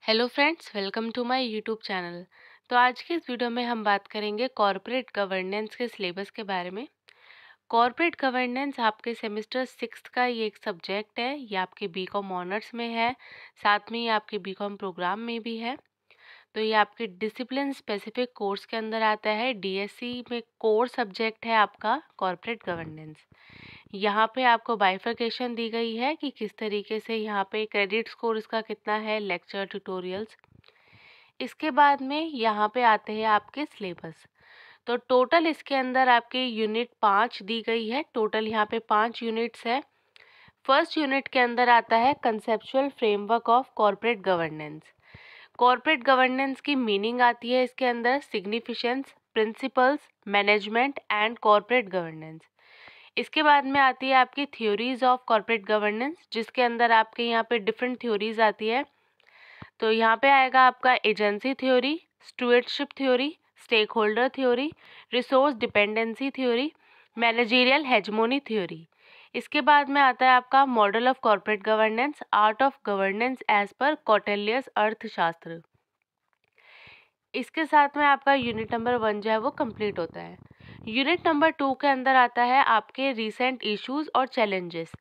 Hello friends, welcome to my YouTube channel. तो आज की इस वीडियो में हम बात करेंगे कॉर्पोरेट गवर्नेंस के सिलेबस के बारे में। कॉर्पोरेट गवर्नेंस आपके सेमेस्टर 6 का ये एक सब्जेक्ट है। ये आपके बीकॉम ऑनर्स में है, साथ में ये आपके बीकॉम प्रोग्राम में भी है। तो ये आपके डिसिप्लिन स्पेसिफिक कोर्स के अंदर आता है। डीएससी में कोर सब्जेक्ट है आपका कॉर्पोरेट गवर्नेंस। यहाँ पे आपको बाइफरकेशन दी गई है कि किस तरीके से यहाँ पे क्रेडिट स्कोर इसका कितना है, लेक्चर ट्यूटोरियल्स। इसके बाद में यहाँ पे आते हैं आपके सिलेबस। तो टोटल इसके अंदर आपकी यूनिट 5 दी गई है। टोटल यहाँ पे 5 यूनिट्स है। फर्स्ट यूनिट के अंदर आता है conceptual framework of corporate governance. Corporate governance की मीनिंग आती है इसके अंदर significance, principles, management and corporate governance. इसके बाद में आती है आपकी थ्योरीज ऑफ कॉर्पोरेट गवर्नेंस, जिसके अंदर आपके यहाँ पे डिफरेंट थ्योरीज आती है। तो यहाँ पे आएगा आपका agency theory, stewardship theory, stakeholder theory, resource dependency theory, managerial hegemony theory. इसके बाद में आता है आपका model of corporate governance, art of governance as per Kautilya's अर्थशास्त्र। इसके साथ में आपका यूनिट नंबर 1 जो है वो कंप्लीट होता है। यूनिट नंबर 2 के अंदर आता है आपके रीसेंट इश्यूज और चैलेंजेस।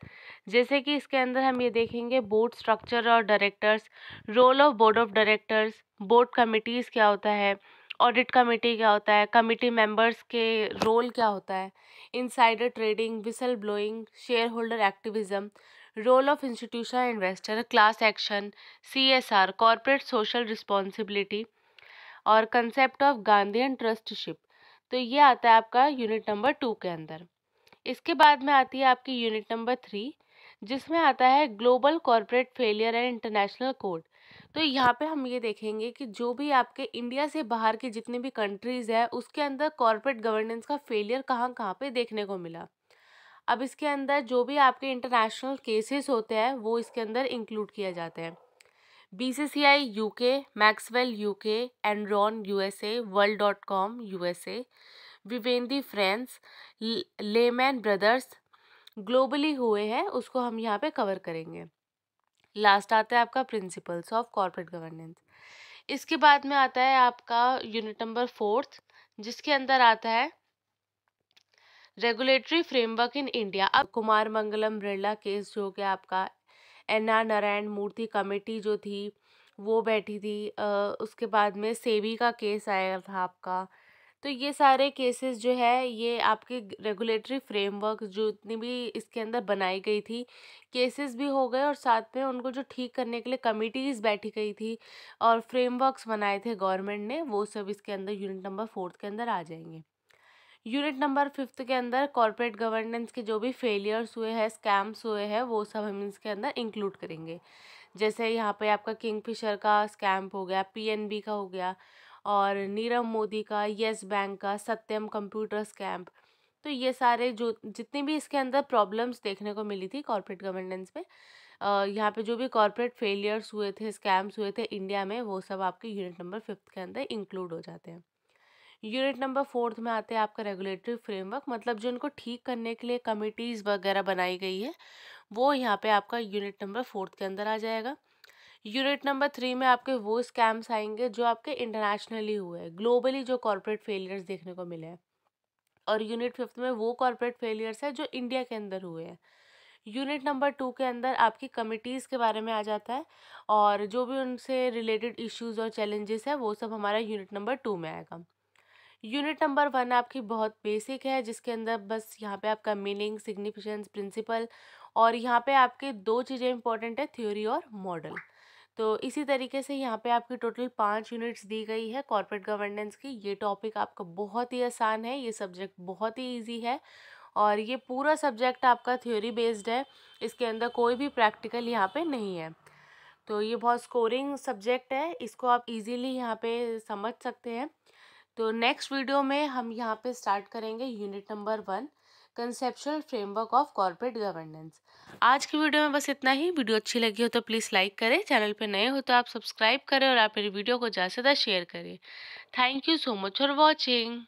जैसे कि इसके अंदर हम ये देखेंगे बोर्ड स्ट्रक्चर और directors, role of board of directors, board committees क्या होता है, ऑडिट कमेटी क्या होता है, कमिटी मेंबर्स के रोल क्या होता है, insider trading, whistle blowing, share holder activism, role of institutional investor, class action, CSR, corporate social responsibility और कंसेप्ट ऑफ गांधीयन ट्रस्टशिप। तो ये आता है आपका यूनिट नंबर 2 के अंदर। इसके बाद में आती है आपकी यूनिट नंबर 3, जिसमें आता है global corporate failure and international code. तो यहाँ पे हम ये देखेंगे कि जो भी आपके इंडिया से बाहर की जितनी भी कंट्रीज़ है उसके अंदर कॉर्पोरेट गवर्नेंस का फेलियर कहाँ कहाँ पे देखने को मिला। अब इसके अंदर जो भी आपके इंटरनेशनल केसेस होते हैं वो इसके अंदर इंक्लूड किए जाते हैं। BCCI UK, Maxwell UK, Enron USA, world.com USA, Vivendi France, Lehman Brothers, globally हुए हैं, उसको हम यहाँ पे कवर करेंगे। लास्ट आता है आपका प्रिंसिपल्स ऑफ कॉर्पोरेट गवर्नेंस। इसके बाद में आता है आपका यूनिट नंबर 4, जिसके अंदर आता है रेगुलेटरी फ्रेमवर्क इन इंडिया। अब कुमार मंगलम बिरला केस जो कि आपका NR नारायण मूर्ति कमेटी जो थी वो बैठी थी। उसके बाद में सेबी का केस आया था आपका। तो ये सारे केसेस जो है ये आपके रेगुलेटरी फ्रेमवर्क जो इतनी भी इसके अंदर बनाई गई थी, केसेस भी हो गए और साथ में उनको जो ठीक करने के लिए कमिटीज़ बैठी गई थी और फ्रेमवर्क्स बनाए थे गवर्नमेंट ने, वो सब इसके अंदर यूनिट नंबर 4 के अंदर आ जाएंगे। यूनिट नंबर 5 के अंदर कॉर्पोरेट गवर्नेंस के जो भी फेलियर्स हुए हैं, स्कैम्स हुए हैं, वो सब हम इसके अंदर इंक्लूड करेंगे। जैसे यहाँ पे आपका किंगफिशर का स्कैम हो गया, PNB का हो गया और नीरव मोदी का, येस बैंक का, सत्यम कंप्यूटर स्कैम। तो ये सारे जो जितनी भी इसके अंदर प्रॉब्लम्स देखने को मिली थी कॉर्पोरेट गवर्नेंस में, यहाँ पे जो भी कॉर्पोरेट फेलियर्स हुए थे, स्कैम्स हुए थे इंडिया में, वो सब आपके यूनिट नंबर 5 के अंदर इंक्लूड हो जाते हैं। यूनिट नंबर 4 में आते हैं आपका रेगुलेटरी फ्रेमवर्क, मतलब जो इनको ठीक करने के लिए कमिटीज़ वगैरह बनाई गई है, वो यहाँ पे आपका यूनिट नंबर 4 के अंदर आ जाएगा। यूनिट नंबर 3 में आपके वो स्कैम्स आएंगे जो आपके इंटरनेशनली हुए हैं, ग्लोबली जो कॉर्पोरेट फेलियर्स देखने को मिले हैं। और यूनिट 5 में वो कॉर्पोरेट फेलियर्स है जो इंडिया के अंदर हुए हैं। यूनिट नंबर 2 के अंदर आपकी कमिटीज़ के बारे में आ जाता है और जो भी उनसे रिलेटेड इश्यूज और चैलेंजेस है वो सब हमारा यूनिट नंबर 2 में आएगा। यूनिट नंबर 1 आपकी बहुत बेसिक है, जिसके अंदर बस यहाँ पे आपका मीनिंग, सिग्निफिकेंस, प्रिंसिपल और यहाँ पे आपके दो चीज़ें इंपॉर्टेंट है, थ्योरी और मॉडल। तो इसी तरीके से यहाँ पे आपकी टोटल 5 यूनिट्स दी गई है कॉर्पोरेट गवर्नेंस की। ये टॉपिक आपका बहुत ही आसान है, ये सब्जेक्ट बहुत ही ईजी है और ये पूरा सब्जेक्ट आपका थ्योरी बेस्ड है। इसके अंदर कोई भी प्रैक्टिकल यहाँ पे नहीं है। तो ये बहुत स्कोरिंग सब्जेक्ट है, इसको आप इजीली यहाँ पे समझ सकते हैं। तो नेक्स्ट वीडियो में हम यहाँ पे स्टार्ट करेंगे unit number 1, conceptual framework of corporate governance. आज की वीडियो में बस इतना ही। वीडियो अच्छी लगी हो तो प्लीज़ लाइक करें, चैनल पे नए हो तो आप सब्सक्राइब करें और आप मेरी वीडियो को ज़्यादा से ज़्यादा शेयर करें। Thank you so much for watching.